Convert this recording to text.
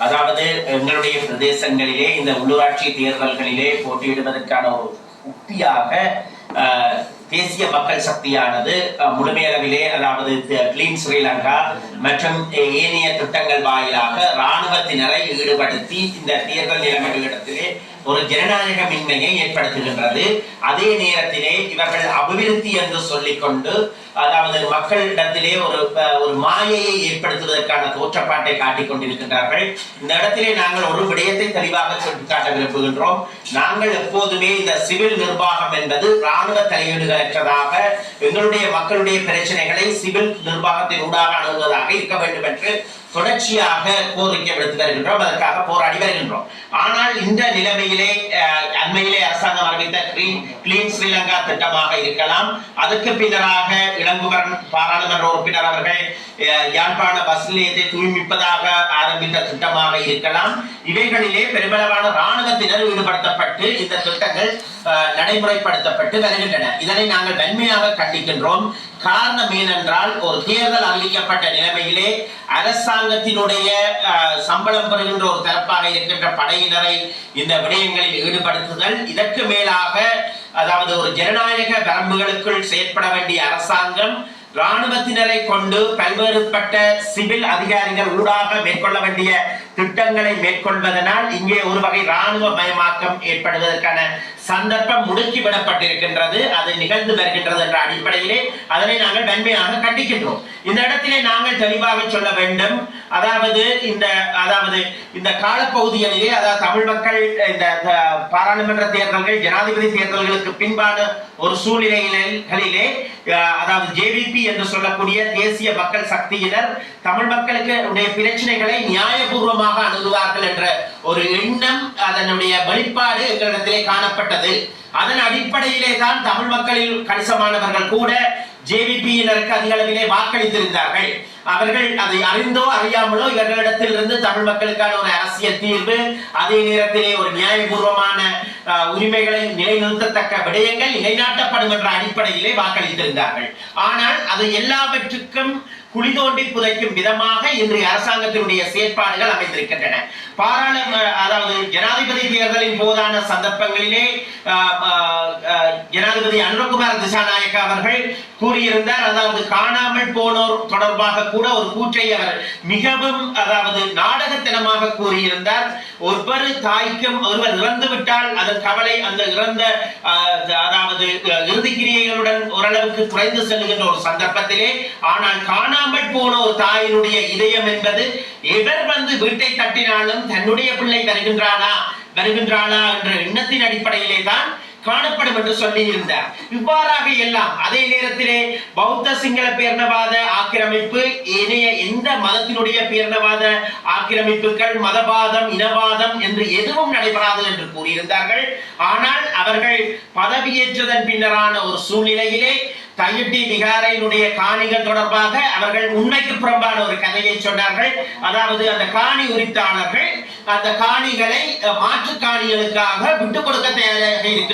அதாவது எங்களுடைய பிரதேசங்களிலே இந்த உள்ளூராட்சி தேர்தல்களிலே போட்டியிடுவதற்கான ஒரு உத்தியாக தேசிய மக்கள் சக்தியானது முழுமையளவிலே அதாவது கிளீன் ஸ்ரீலங்கா மற்றும் ஏனைய திட்டங்கள் வாயிலாக இராணுவத்தினரை ஈடுபடுத்தி இந்த தேர்தல் நிலைமைகளிடத்திலே ஒரு ஜனநாயகமின்மையை ஏற்படுத்துகின்றது. அதே நேரத்திலே இவர்கள் அபிவிருத்தி என்று சொல்லிக்கொண்டு அதாவது மக்களிடத்திலே ஒரு மாயையை ஏற்படுத்துவதற்கான தோற்றப்பாட்டை காட்டிக் கொண்டிருக்கின்றார்கள். இந்த இடத்திலே நாங்கள் ஒரு விடயத்தை தெளிவாக சுட்டிக்காட்ட விரும்புகின்றோம். நாங்கள் எப்போதுமே இந்த சிவில் நிர்வாகம் என்பது இராணுவ தலையீடுகளற்றதாக எங்களுடைய மக்களுடைய பிரச்சனைகளை சிவில் நிர்வாகத்தின் ஊடாக அணுகுவதாக இருக்க வேண்டும் என்று தொடர்ச்சியாக கோரிக்கை விடுத்து வருகின்றோம். அதற்காக போராடி வருகின்றோம். ஆனால் இந்த நிலைமையிலே அண்மையிலே அரசாங்கம் அறிவித்த கிளீன் ஸ்ரீலங்கா திட்டமாக இருக்கலாம், அதுக்கு பின்னராக இளங்குமரன் பாராளுமன்ற உறுப்பினர் அவர்கள் யாழ்ப்பாண பஸ் நிலையத்தை தூய்மிப்பதாக ஆரம்பித்த திட்டமாக இருக்கலாம். இவைகளிலே பெருமளவான இராணுவத்தினர் ஈடுபடுத்தப்பட்டு இந்த திட்டங்கள் நடைமுறைப்படுத்தப்பட்டு வருகின்றன. இதனை நாங்கள் வன்மையாக கண்டிக்கின்றோம். காரணம் ஏனென்றால் ஒரு தேர்தல் அறிவிக்கப்பட்ட நிலைமையிலே அரசாங்கத்தினுடைய சம்பளம் பெறுகின்ற ஒரு தரப்பாக இருக்கின்ற படையினரை இந்த விடயங்களில் ஈடுபடுத்துதல், இதற்கு மேலாக அதாவது ஒரு ஜனநாயக வரம்புகளுக்குள் செயற்பட வேண்டிய அரசாங்கம் இராணுவத்தினரை கொண்டு பல்வேறுபட்ட சிவில் அதிகாரிகள் ஊடாக மேற்கொள்ள வேண்டிய திட்டங்களை மேற்கொள்வதனால் இங்கே ஒரு வகை இராணுவ மயமாக்கம் ஏற்படுவதற்கான சந்தர்ப்பம் முடுக்கிவிடப்பட்டிருக்கின்றது. அது நிகழ்ந்து வருகின்றது என்ற அடிப்படையிலே அதனை நாங்கள் வன்மையாக கண்டிக்கின்றோம். இந்த இடத்திலே நாங்கள் தெளிவாக சொல்ல வேண்டும். அதாவது இந்த காலப்பகுதிகளிலே அதாவது தமிழ் மக்கள் இந்த பாராளுமன்ற தேர்தல்கள் ஜனாதிபதி தேர்தல்களுக்கு பின்பான ஒரு சூழ்நிலைகளிலே அதாவது ஜேவிபி என்று சொல்லக்கூடிய தேசிய மக்கள் சக்தியினர் தமிழ் மக்களுக்கு பிரச்சனைகளை நியாயபூர்வமாக அணுகுவார்கள் என்ற ஒரு எண்ணம் அதனுடைய வெளிப்பாடு எங்களிடத்திலே காணப்பட்டது. அதன் அடிப்படையிலே தான் தமிழ் மக்களில் கணிசமானவர்கள் கூட ஜேவிபியினருக்கு அதிக அளவிலே வாக்களித்திருந்தார்கள். அவர்கள் அதை அறிந்தோ அறியாமலோ இவர்களிடத்தில் இருந்து தமிழ் மக்களுக்கான ஒரு அரசியல் தீர்வு, அதே நேரத்திலே ஒரு நியாயபூர்வமான உரிமைகளை நிலைநிறுத்தத்தக்க விடயங்கள் நிலைநாட்டப்படும் என்ற அடிப்படையிலே வாக்களித்திருந்தார்கள். ஆனால் அது எல்லாவற்றுக்கும் குழி தோண்டி புதைக்கும் விதமாக இன்றைய அரசாங்கத்தினுடைய செயற்பாடுகள் அமைந்திருக்கின்றன. அதாவது ஜனாதிபதி தேர்தலின் போதான சந்தர்ப்பங்களிலே ஜனாதிபதி அனுரகுமார் திசாநாயக்கா அவர்கள் கூறியிருந்தார். அதாவது காணாமல் போனோர் தொடர்பாக கூட ஒரு கூற்றை அவர் மிகவும் அதாவது நாடகத்தனமாக கூறியிருந்தார். ஒவ்வொரு தாய்க்கும் ஒருவர் இறந்து விட்டால் அதன் கவலை அந்த இறந்த அதாவது இறுதிக்கிரியைகளுடன் ஓரளவுக்கு குறைந்து செல்கின்ற ஒரு சந்தர்ப்பத்திலே, ஆனால் காணாமல் போன ஒரு தாயினுடைய இதயம் என்பது எவர் வந்து வீட்டை தட்டினாலும் தன்னுடைய பிள்ளை வருகின்றானா என்ற எண்ணத்தின் அடிப்படையிலே தான் காணப்படும் என்று சொல்லி இருந்தார். இவ்வாறாக எல்லாம் அதே நேரத்திலே பௌத்த சிங்கள பேரினவாத ஆக்கிரமிப்பு, ஏனைய எந்த மதத்தினுடைய பேரினவாத ஆக்கிரமிப்புகள், மதவாதம், இனவாதம் என்று எதுவும் நடைபெறாது என்று கூறியிருந்தார்கள். ஆனால் அவர்கள் பதவியேற்றதன் பின்னரான ஒரு சூழ்நிலையிலே தையிட்டி விகாரையினுடைய காணிகள் தொடர்பாக அவர்கள் உண்மைக்கு புறம்பான ஒரு கதையை சொன்னார்கள். அதாவது அந்த காணி உரித்தாளர்கள் அந்த காணிகளை மாற்று காணிகளுக்காக விட்டுக் கொடுக்க தயாராக இருக்கின்றனர்.